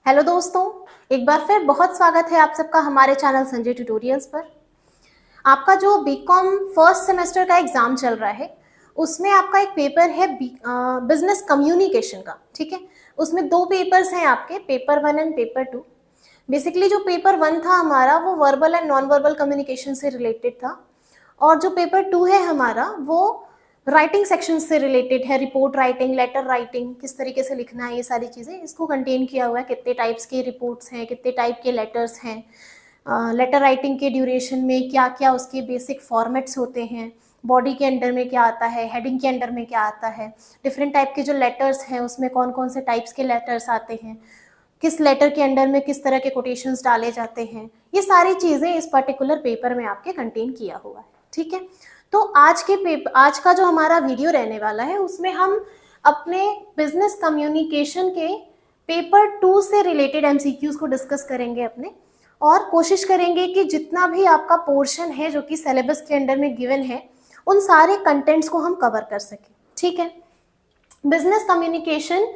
Hello दोस्तों, एक बार फिर बहुत स्वागत है आप सबका हमारे चैनल संजय ट्यूटोरियल्स पर। आपका जो बीकॉम फर्स्ट सेमेस्टर का एग्जाम चल रहा है उसमें आपका एक पेपर है बिजनेस कम्युनिकेशन का। ठीक है, उसमें दो पेपर्स हैं आपके, पेपर 1 एंड पेपर 2। बेसिकली जो पेपर 1 था हमारा वो verbal and non verbal communication से रिलेटेड था, और जो पेपर 2 है हमारा वो राइटिंग सेक्शन से रिलेटेड है। रिपोर्ट राइटिंग, लेटर राइटिंग, किस तरीके से लिखना है, ये सारी चीज़ें इसको कंटेन किया हुआ है। कितने टाइप्स के रिपोर्ट्स हैं, कितने टाइप के लेटर्स हैं, लेटर राइटिंग के ड्यूरेशन में क्या क्या उसके बेसिक फॉर्मेट्स होते हैं, बॉडी के अंडर में क्या आता है, हेडिंग के अंडर में क्या आता है, डिफरेंट टाइप के जो लेटर्स हैं उसमें कौन कौन से टाइप्स के लेटर्स आते हैं, किस लेटर के अंडर में किस तरह के कोटेशंस डाले जाते हैं, ये सारी चीज़ें इस पर्टिकुलर पेपर में आपके कंटेन किया हुआ है। ठीक है, तो आज का जो हमारा वीडियो रहने वाला है उसमें हम अपने बिजनेस कम्युनिकेशन के पेपर 2 से रिलेटेड एमसीक्यूज को डिस्कस करेंगे अपने, और कोशिश करेंगे कि जितना भी आपका पोर्शन है जो कि सिलेबस के अंडर में गिवन है उन सारे कंटेंट्स को हम कवर कर सकें। ठीक है, बिजनेस कम्युनिकेशन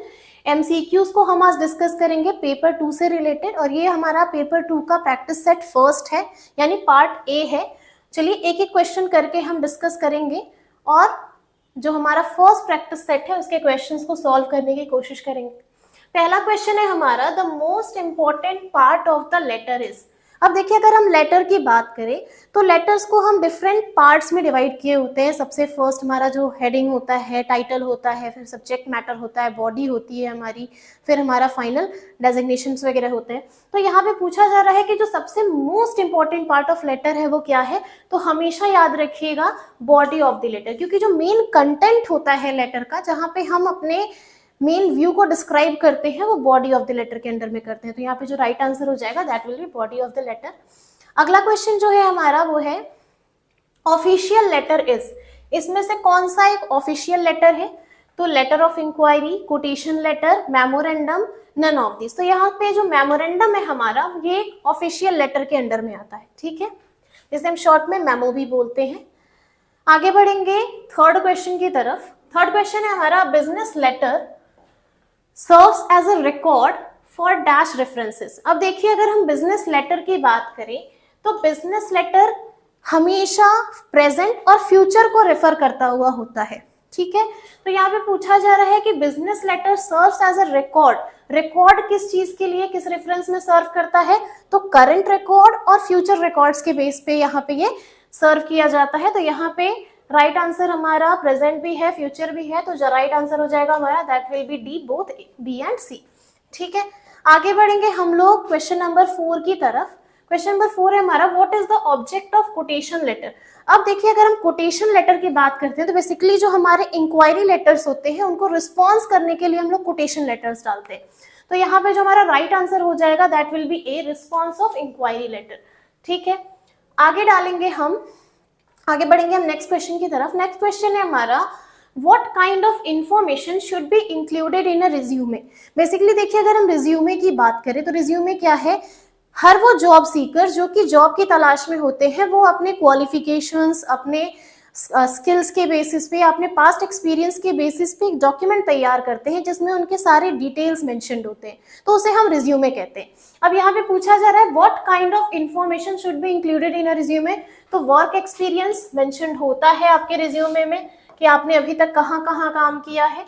एमसीक्यूज को हम आज डिस्कस करेंगे पेपर 2 से रिलेटेड, और ये हमारा पेपर 2 का प्रैक्टिस सेट फर्स्ट है, यानी पार्ट ए है। चलिए एक एक क्वेश्चन करके हम डिस्कस करेंगे और जो हमारा फर्स्ट प्रैक्टिस सेट है उसके क्वेश्चंस को सॉल्व करने की कोशिश करेंगे। पहला क्वेश्चन है हमारा, the most important part of the letter is. अब देखिए, अगर हम लेटर की बात करें तो लेटर्स को हम डिफरेंट पार्ट्स में डिवाइड किए होते हैं। सबसे फर्स्ट हमारा जो हेडिंग होता है, टाइटल होता है, फिर सब्जेक्ट मैटर होता है, बॉडी होती है हमारी, फिर हमारा फाइनल डेजिग्नेशंस वगैरह होते हैं। तो यहाँ पे पूछा जा रहा है कि जो सबसे most important part of letter है वो क्या है, तो हमेशा याद रखिएगा बॉडी ऑफ द लेटर, क्योंकि जो मेन कंटेंट होता है लेटर का, जहाँ पे हम अपने मेन व्यू को डिस्क्राइब करते हैं, वो बॉडी ऑफ द लेटर के अंडर में करते हैं। तो यहाँ पे जो राइट आंसर हो जाएगा that will be body of the letter. अगला क्वेश्चन जो है हमारा वो है ऑफिशियल लेटर इज। इसमें से कौन सा एक ऑफिशियल लेटर है, तो letter of inquiry, quotation letter, memorandum, none of this. तो यहाँ पे जो मेमोरेंडम है हमारा ये ऑफिशियल लेटर के अंडर में आता है। ठीक है, जिसे हम शॉर्ट में मेमो भी बोलते हैं। आगे बढ़ेंगे थर्ड क्वेश्चन की तरफ। थर्ड क्वेश्चन है हमारा, business letter serves as a record for dash references. अब देखिए, अगर हम बिजनेस लेटर की बात करें तो बिजनेस लेटर हमेशा प्रेजेंट और फ्यूचर को रेफर करता हुआ होता है। ठीक है, तो यहाँ पे पूछा जा रहा है कि business letter serves as a record. Record किस चीज के लिए, किस रेफरेंस में सर्व करता है, तो करंट रिकॉर्ड और फ्यूचर रिकॉर्ड्स के बेस पे यहाँ पे ये सर्व किया जाता है। तो यहाँ पे राइट आंसर हमारा प्रेजेंट भी है, फ्यूचर भी है, तो जो राइट आंसर हो जाएगा हमारा that will be D, both B and C. ठीक है, आगे बढ़ेंगे हम लोग क्वेश्चन नंबर 4 की तरफ। क्वेश्चन नंबर 4 है हमारा, what is the object of quotation letter. अब देखिए, अगर हम कोटेशन लेटर की बात करते हैं तो बेसिकली जो हमारे इंक्वायरी लेटर्स होते हैं उनको रिस्पॉन्स करने के लिए हम लोग कोटेशन लेटर्स डालते हैं। तो यहाँ पे जो हमारा राइट आंसर हो जाएगा that will be A, response of inquiry letter. ठीक है, आगे डालेंगे हम, आगे बढ़ेंगे हम नेक्स्ट क्वेश्चन की तरफ। नेक्स्ट क्वेश्चन है हमारा, what kind of information should be included in a resume. Basically देखिए, अगर हम रिज्यूमे की बात करें तो रिज्यूमे क्या है, हर वो जॉब सीकर जो कि जॉब की तलाश में होते हैं वो अपने क्वालिफिकेशंस, अपने स्किल्स के बेसिस पे, अपने पास्ट एक्सपीरियंस के बेसिस पे एक डॉक्यूमेंट तैयार करते हैं जिसमें उनके सारे डिटेल्स मेंशन्ड होते हैं, तो उसे हम रिज्यूमे कहते हैं। अब यहाँ पे पूछा जा रहा है what kind of information should be included in a resume, तो वर्क एक्सपीरियंस मेंशन्ड होता है आपके रिज्यूमे में कि आपने अभी तक कहाँ कहाँ काम किया है।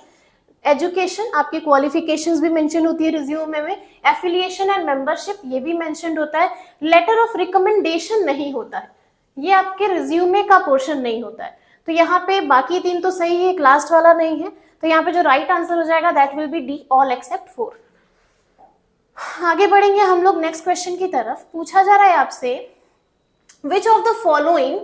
एजुकेशन, आपकी क्वालिफिकेशंस भी मेंशन होती है रिज्यूमे में। एफिलिएशन एंड मेंबरशिप, ये भी मेंशन्ड होता है। लेटर ऑफ रिकमेंडेशन नहीं होता है, ये आपके रिज्यूमे का पोर्शन नहीं होता है। तो यहाँ पे बाकी 3 तो सही है, एक लास्ट वाला नहीं है, तो यहाँ पे जो राइट आंसर हो जाएगा that will be D, all except 4। आगे बढ़ेंगे हम लोग नेक्स्ट क्वेश्चन की तरफ। पूछा जा रहा है आपसे, which of the following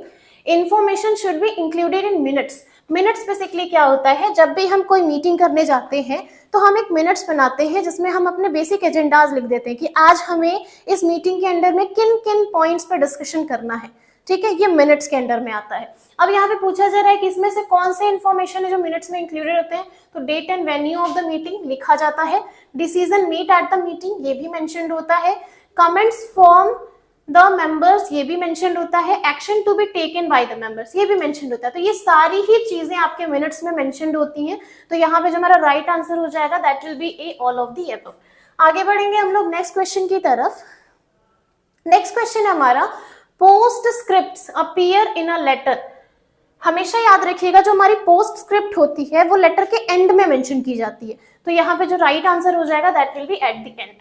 information should be included in minutes. Minutes basically क्या होता है, जब भी हम कोई मीटिंग करने जाते हैं तो हम एक मिनट्स बनाते हैं जिसमें हम अपने बेसिक एजेंडाज लिख देते हैं कि आज हमें इस मीटिंग के अंडर में किन किन पॉइंट्स पर डिस्कशन करना है। ठीक है, ये मिनट्स के अंडर में आता है। अब यहाँ पे पूछा जा रहा है कि इसमें से कौन से इंफॉर्मेशन है जो मिनट्स में इंक्लूडेड होते हैं, तो date and venue of the meeting लिखा जाता है, decision made at the meeting ये भी मेंशन्ड होता है, कमेंट्स फ्रॉम द मेंबर्स ये भी मेंशन्ड होता है, action to be taken by the members ये भी मेंशन्ड होता है। तो ये सारी ही चीजें आपके मिनट्स में मेंशन्ड होती हैं। तो यहाँ पे जो हमारा राइट आंसर हो जाएगा that will be A, all of the above. आगे बढ़ेंगे हम लोग नेक्स्ट क्वेश्चन की तरफ। नेक्स्ट क्वेश्चन है हमारा, postscripts appear in a letter. हमेशा याद रखिएगा जो हमारी पोस्ट स्क्रिप्ट होती है वो लेटर के एंड में मेंशन की जाती है, तो यहाँ पे जो राइट आंसर हो जाएगा that will B at the end.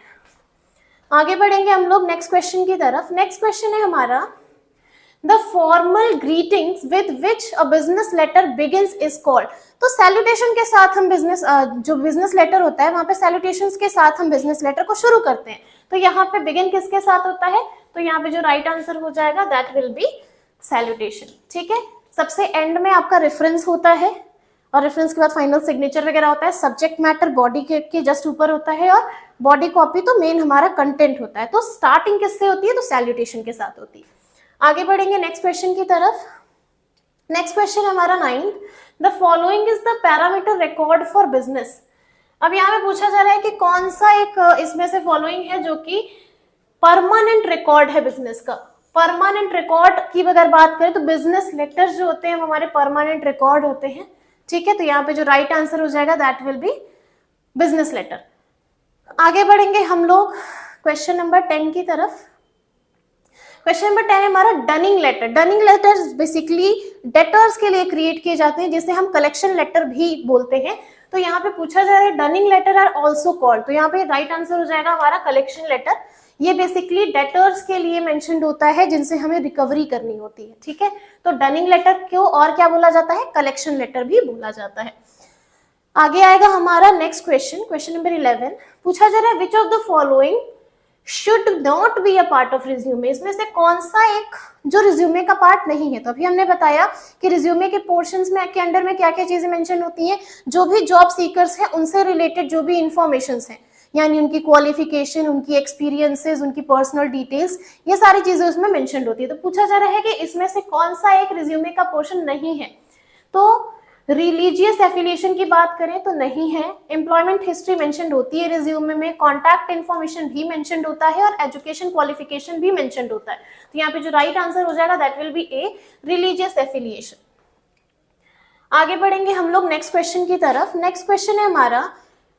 आगे बढ़ेंगे हम लोग नेक्स्ट क्वेश्चन की तरफ। नेक्स्ट क्वेश्चन है हमारा, the formal greetings with which a business letter begins is called. तो सैल्यूटेशन के साथ हम जो बिजनेस लेटर होता है वहां पे सैल्यूटेशंस के साथ हम बिजनेस लेटर को शुरू करते हैं, तो यहाँ पे बिगिन किसके साथ होता है, तो यहाँ पे जो राइट आंसर हो जाएगा दैट विल बी सैल्यूटेशन। ठीक है, सबसे एंड में आपका रेफरेंस होता है और रेफरेंस के बाद फाइनल सिग्नेचर वगैरह होता है। सब्जेक्ट मैटर बॉडी के जस्ट ऊपर होता है और बॉडी कॉपी तो मेन हमारा कंटेंट होता है। तो स्टार्टिंग किससे होती है, तो सैल्यूटेशन के साथ होती है। आगे बढ़ेंगे नेक्स्ट क्वेश्चन की तरफ। नेक्स्ट क्वेश्चन हमारा 9th, the following is the parameter record for business. अब यहाँ पे पूछा जा रहा है कि कौन सा एक इसमें से फॉलोइंग है जो कि परमानेंट रिकॉर्ड है बिजनेस का। परमानेंट रिकॉर्ड की अगर बात करें तो बिजनेस लेटर्स जो होते हैं वो हमारे परमानेंट रिकॉर्ड होते हैं। ठीक है, तो यहाँ पे जो राइट आंसर हो जाएगा that will be business letter. आगे बढ़ेंगे हम लोग क्वेश्चन नंबर 10 की तरफ। क्वेश्चन नंबर 10 है हमारा dunning letter. Dunning letters basically debtors के लिए क्रिएट किए जाते हैं, जिसे हम कलेक्शन लेटर भी बोलते हैं। तो यहाँ पे पूछा जा रहा है dunning letter are also called, तो यहाँ पे राइट आंसर हो जाएगा हमारा कलेक्शन लेटर। ये बेसिकली डेटर्स के लिए मेंशन्ड होता है जिनसे हमें रिकवरी करनी होती है। ठीक है, तो डनिंग लेटर क्यों और क्या बोला जाता है, कलेक्शन लेटर भी बोला जाता है। आगे आएगा हमारा नेक्स्ट क्वेश्चन, क्वेश्चन नंबर 11। पूछा जा रहा है which of the following should not be a part of resume. इसमें से कौन सा एक जो रिज्यूमे का पार्ट नहीं है। तो अभी हमने बताया कि रिज्यूमे के पोर्शंस में के अंडर में क्या क्या चीजें मेंशन होती हैं, जो भी जॉब सीकर्स हैं उनसे रिलेटेड जो भी इंफॉर्मेशन है, यानी उनकी क्वालिफिकेशन, उनकी एक्सपीरियंसेस, उनकी पर्सनल डिटेल्स, ये सारी चीजें उसमें मेंशन होती है। तो पूछा जा रहा है कि इसमें से कौन सा एक रिज्यूमे का पोर्शन नहीं है। तो रिलीजियस एफिलिएशन की बात करें तो नहीं है, एम्प्लॉयमेंट हिस्ट्री मेंशन्ड होती है रिज्यूमे में, कॉन्टैक्ट इन्फॉर्मेशन भी मेंशन्ड होता है और एजुकेशन क्वालिफिकेशन भी मेंशन्ड होता है। तो यहाँ पे जो राइट आंसर हो जाएगा that will be A, religious affiliation. आगे बढ़ेंगे हम लोग नेक्स्ट क्वेश्चन की तरफ। नेक्स्ट क्वेश्चन है हमारा,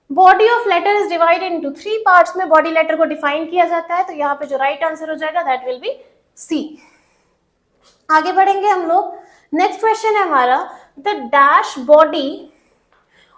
body of letter is divided into 3 parts में बॉडी लेटर को डिफाइन किया जाता है। तो यहाँ पे जो राइट आंसर हो जाएगा दैट विल बी सी। आगे बढ़ेंगे हम लोग नेक्स्ट क्वेश्चन है हमारा, the dash body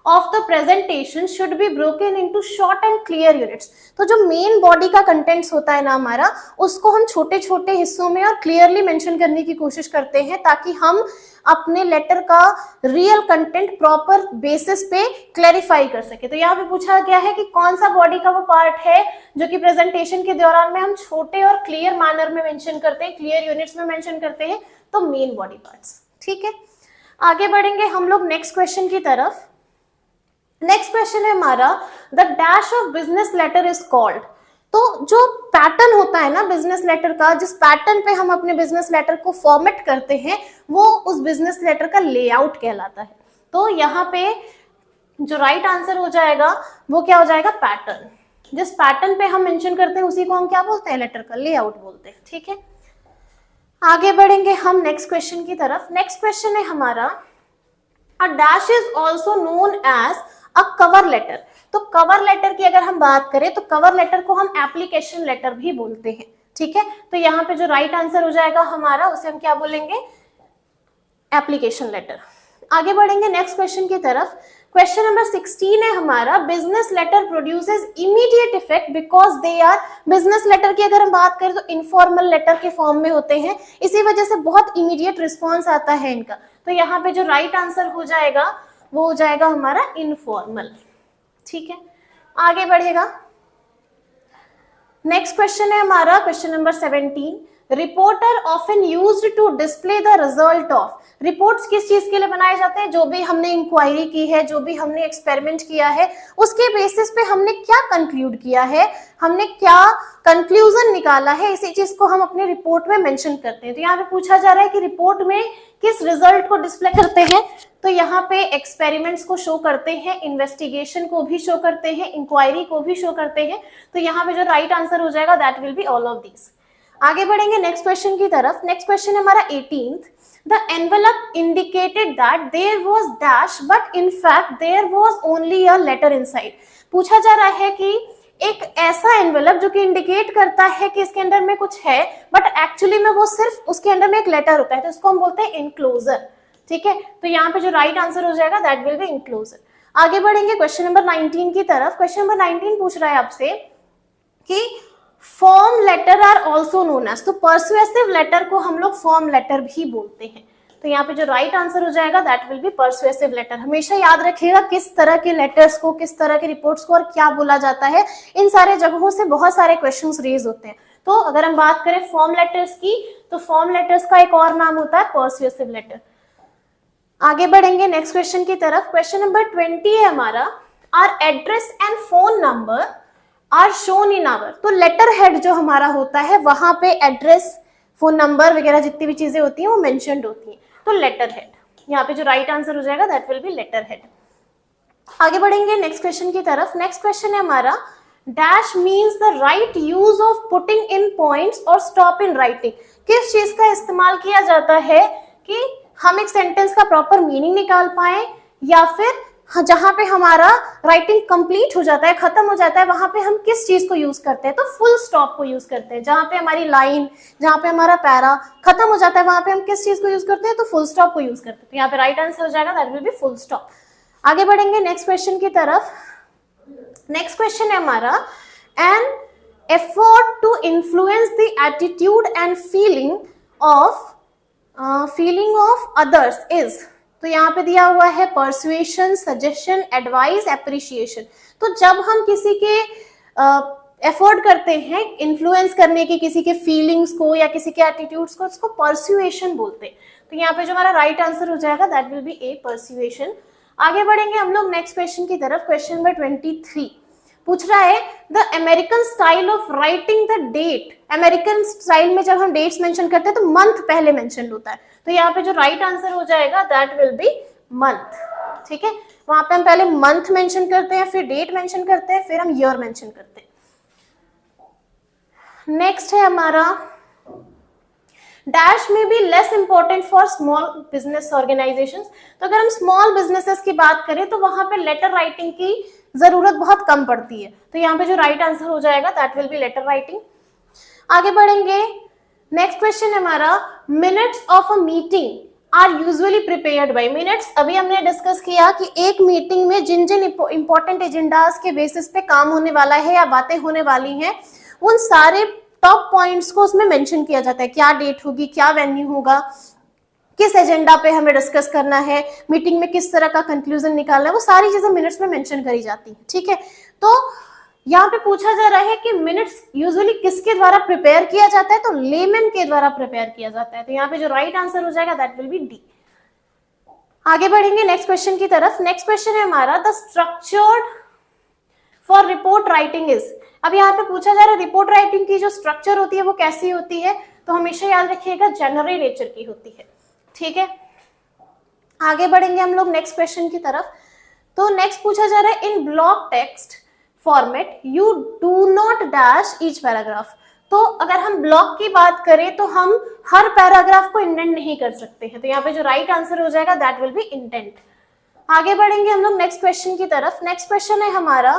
of the presentation should be broken into short and clear units. तो जो मेन बॉडी का कंटेंट्स होता है ना हमारा, उसको हम छोटे छोटे हिस्सों में और क्लियरली मेंशन करने की कोशिश करते हैं ताकि हम अपने लेटर का रियल कंटेंट प्रॉपर बेसिस पे क्लैरिफाई कर सके। तो यहाँ पे पूछा गया है कि कौन सा बॉडी का वो पार्ट है जो कि प्रेजेंटेशन के दौरान में हम छोटे और क्लियर मैनर में मेंशन करते हैं, क्लियर यूनिट्स में मेंशन करते हैं, तो मेन बॉडी पार्ट्स। ठीक है, आगे बढ़ेंगे हम लोग नेक्स्ट क्वेश्चन की तरफ। नेक्स्ट क्वेश्चन है हमारा, the dash of business letter is called. तो जो पैटर्न होता है ना बिजनेस लेटर का, जिस पैटर्न पे हम अपने बिजनेस लेटर को फॉर्मेट करते हैं, वो उस बिजनेस लेटर का लेआउट कहलाता है। तो यहाँ पे जो राइट आंसर हो जाएगा वो क्या हो जाएगा, पैटर्न। जिस पैटर्न पे हम मेंशन करते हैं उसी को हम क्या बोलते हैं, लेटर का लेआउट बोलते हैं। ठीक है, आगे बढ़ेंगे हम नेक्स्ट क्वेश्चन की तरफ। नेक्स्ट क्वेश्चन है हमारा, a dash is also known as a cover letter. तो कवर लेटर की अगर हम बात करें तो कवर लेटर को हम एप्लीकेशन लेटर भी बोलते हैं। ठीक है, तो यहाँ पे जो राइट आंसर हो जाएगा हमारा, उसे हम क्या बोलेंगे, एप्लीकेशन लेटर। आगे बढ़ेंगे नेक्स्ट क्वेश्चन की तरफ। क्वेश्चन नंबर 16 है हमारा, business letter produces immediate effect because they are. Business letter की अगर हम बात करें तो इनफॉर्मल लेटर के फॉर्म में होते हैं, इसी वजह से बहुत इमीडिएट रिस्पॉन्स आता है इनका। तो यहाँ पे जो राइट आंसर हो जाएगा वो हो जाएगा हमारा इनफॉर्मल। ठीक है, आगे बढ़ेगा नेक्स्ट क्वेश्चन है हमारा, question number 17। Reporter often used to display the result of. Reports किस चीज के लिए बनाए जाते हैं, जो भी हमने इंक्वायरी की है, जो भी हमने एक्सपेरिमेंट किया है, उसके बेसिस पे हमने क्या कंक्लूड किया है, हमने क्या कंक्लूजन निकाला है, इसी चीज को हम अपने रिपोर्ट में मेंशन करते हैं। तो यहाँ पे पूछा जा रहा है कि रिपोर्ट में किस रिजल्ट को डिस्प्ले करते हैं। तो यहाँ पे एक्सपेरिमेंट्स को शो करते हैं, इन्वेस्टिगेशन को भी शो करते हैं, इंक्वायरी को भी शो करते हैं। तो यहाँ पे जो राइट आंसर हो जाएगा that will be all of these. आगे बढ़ेंगे नेक्स्ट क्वेश्चन की तरफ। नेक्स्ट क्वेश्चन है हमारा 18th। The envelope indicated that there was dash, but in fact there was only a letter inside. पूछा जा रहा है कि एक ऐसा एनवेलप जो कि इंडिकेट करता है कि इसके अंदर में कुछ है, बट एक्चुअली में वो सिर्फ उसके अंदर में एक लेटर होता है, तो इसको हम बोलते हैं इनक्लोजर। ठीक है, तो यहाँ पे जो राइट आंसर हो जाएगा दैट विल बी इनक्लोजर। आगे बढ़ेंगे क्वेश्चन नंबर 19 की तरफ। क्वेश्चन नंबर 19 पूछ रहा है आपसे कि form letter are also known as, तो परसुएसिव लेटर को हम लोग फॉर्म लेटर भी बोलते हैं। तो यहाँ पे जो राइट आंसर हो जाएगा that will be persuasive letter. हमेशा याद रखिएगा किस तरह के लेटर्स को, किस तरह के रिपोर्ट्स को और क्या बोला जाता है, इन सारे जगहों से बहुत सारे क्वेश्चंस रेज होते हैं। तो अगर हम बात करें फॉर्म लेटर्स की, तो फॉर्म लेटर्स का एक और नाम होता है परसुएसिव लेटर। आगे बढ़ेंगे नेक्स्ट क्वेश्चन की तरफ। क्वेश्चन नंबर 20 है हमारा, our address and phone number are shown in our, तो लेटर हेड जो हमारा होता है वहां पे एड्रेस, फोन नंबर वगैरह जितनी भी चीजें होती हैं वो मेंशन्ड होती हैं, तो लेटर हेड। यहाँ पे जो राइट आंसर हो जाएगा that will be letterhead. आगे बढ़ेंगे नेक्स्ट क्वेश्चन की तरफ। नेक्स्ट क्वेश्चन है हमारा, dash means the right use of putting in points और स्टॉप इन राइटिंग, किस चीज का इस्तेमाल किया जाता है कि हम एक सेंटेंस का प्रॉपर मीनिंग निकाल पाए, या फिर जहां पे हमारा राइटिंग कंप्लीट हो जाता है, खत्म हो जाता है, वहां पे हम किस चीज को यूज करते हैं, तो फुल स्टॉप को यूज करते हैं। जहां पे हमारी लाइन, जहां पे हमारा पैरा खत्म हो जाता है वहां पे हम किस चीज को यूज करते हैं, तो फुल स्टॉप को यूज करते हैं। तो यहाँ पे राइट आंसर हो जाएगा that will B full stop. आगे बढ़ेंगे नेक्स्ट क्वेश्चन की तरफ। नेक्स्ट क्वेश्चन है हमारा, an effort to influence the attitude and feeling of others is, तो यहाँ पे दिया हुआ है परसुएशन, सजेशन, एडवाइस, एप्रिसिएशन। तो जब हम किसी के एफर्ट करते हैं इन्फ्लुएंस करने की, किसी के फीलिंग्स को या किसी के एटीट्यूड्स को, उसको परसुएशन बोलते हैं। तो यहाँ पे जो हमारा राइट आंसर हो जाएगा that will be A, persuasion. आगे बढ़ेंगे हम लोग नेक्स्ट क्वेश्चन की तरफ। क्वेश्चन नंबर 23 पूछ रहा है, the American style of writing the date, American style में जब हम डेट्स मेंशन करते हैं तो मंथ पहले मेंशन होता है, तो यहाँ पे जो राइट आंसर हो जाएगा दैट विल बी मंथ। ठीक है, वहां पे हम पहले मंथ मेंशन करते हैं, फिर डेट मेंशन करते हैं, फिर हम ईयर मेंशन करते हैं। नेक्स्ट है हमारा, डैश में be less important for small business organisations, तो अगर हम स्मॉल बिजनेसेस की बात करें तो वहां पे लेटर राइटिंग की जरूरत बहुत कम पड़ती है, तो यहाँ पे जो राइट आंसर हो जाएगा that will be letter writing. आगे बढ़ेंगे नेक्स्ट क्वेश्चन है हमारा, minutes of a meeting are usually prepared by, minutes अभी हमने डिस्कस किया कि एक मीटिंग में जिन जिन इंपॉर्टेंट एजेंडास के बेसिस पे काम होने वाला है या बातें होने वाली हैं, उन सारे टॉप पॉइंट्स को उसमें मेंशन किया जाता है, क्या डेट होगी, क्या वेन्यू होगा, किस एजेंडा पे हमें डिस्कस करना है, मीटिंग में किस तरह का कंक्लूजन निकालना है, वो सारी चीजें मिनट्स में मेंशन करी जाती है। ठीक है, तो यहाँ पे पूछा जा रहा है कि मिनट्स यूजुअली किसके द्वारा प्रिपेयर किया जाता है, तो लेमन के द्वारा प्रिपेयर किया जाता है, तो यहाँ पे जो राइट आंसर हो जाएगा दैट विल बी डी। आगे बढ़ेंगे नेक्स्ट क्वेश्चन की तरफ। नेक्स्ट क्वेश्चन है हमारा, the structured for report writing is, अब यहाँ पे पूछा जा रहा है रिपोर्ट राइटिंग की जो स्ट्रक्चर होती है वो कैसी होती है, तो हमेशा याद रखिएगा जनरल नेचर की होती है। ठीक है, आगे बढ़ेंगे हम लोग नेक्स्ट क्वेश्चन की तरफ। तो नेक्स्ट पूछा जा रहा है, in block text format you do not dash each paragraph, तो अगर हम ब्लॉक की बात करें तो हम हर पैराग्राफ को इंडेंट नहीं कर सकते हैं, तो यहाँ पे जो राइट आंसर हो जाएगा दैट विल बी इंडेंट। आगे बढ़ेंगे हम लोग नेक्स्ट क्वेश्चन की तरफ। नेक्स्ट क्वेश्चन है हमारा,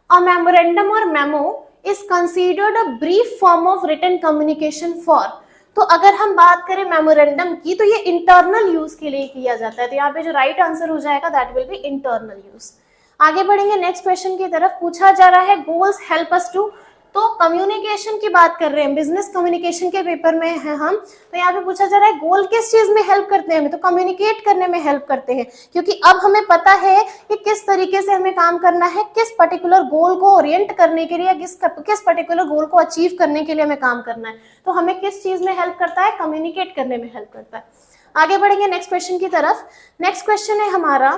अ मेमोरेंडम और memo is considered a brief form of written communication for, तो अगर हम बात करें मेमोरेंडम की तो ये इंटरनल यूज के लिए किया जाता है, तो यहाँ पे जो राइट आंसर हो जाएगा that will B internal use. आगे बढ़ेंगे नेक्स्ट क्वेश्चन की तरफ। पूछा जा रहा है, गोल्स हेल्प अस टू, तो कम्युनिकेशन की बात कर रहे हैं, बिजनेस कम्युनिकेशन के पेपर में है हम, तो यहाँ पे पूछा जा रहा है गोल किस चीज में हेल्प करते हैं हमें, तो कम्युनिकेट करने में हेल्प करते हैं, क्योंकि अब हमें पता है कि किस तरीके से हमें काम करना है, किस पर्टिकुलर गोल को ओरिएंट करने के लिए, किस पर्टिकुलर गोल को अचीव करने के लिए हमें काम करना है, तो हमें किस चीज में हेल्प करता है, कम्युनिकेट करने में हेल्प करता है। आगे बढ़ेंगे नेक्स्ट क्वेश्चन की तरफ। नेक्स्ट क्वेश्चन है हमारा,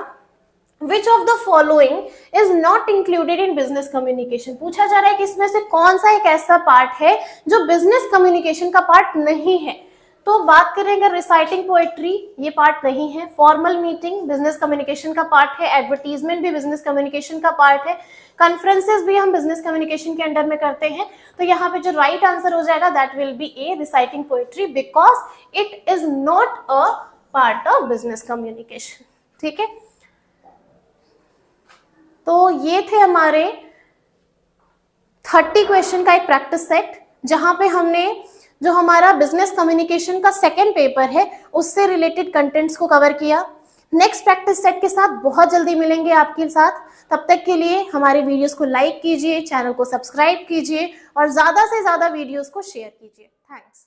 Which of the following is not included in business communication, पूछा जा रहा है कि इसमें से कौन सा एक ऐसा पार्ट है जो बिजनेस कम्युनिकेशन का पार्ट नहीं है, तो बात करेंगे रिसाइटिंग पोएट्री, ये पार्ट नहीं है, फॉर्मल मीटिंग बिजनेस कम्युनिकेशन का पार्ट है, एडवर्टीजमेंट भी बिजनेस कम्युनिकेशन का पार्ट है, कॉन्फ्रेंसेस भी हम बिजनेस कम्युनिकेशन के अंडर में करते हैं, तो यहाँ पे जो राइट आंसर हो जाएगा that will be A, reciting poetry, because it is not a part of business communication. ठीक है, तो ये थे हमारे 30 क्वेश्चन का एक प्रैक्टिस सेट, जहां पे हमने जो हमारा बिजनेस कम्युनिकेशन का सेकेंड पेपर है उससे रिलेटेड कंटेंट्स को कवर किया। नेक्स्ट प्रैक्टिस सेट के साथ बहुत जल्दी मिलेंगे आपके साथ। तब तक के लिए हमारे वीडियोस को लाइक कीजिए, चैनल को सब्सक्राइब कीजिए और ज़्यादा से ज़्यादा वीडियोस को शेयर कीजिए। थैंक्स।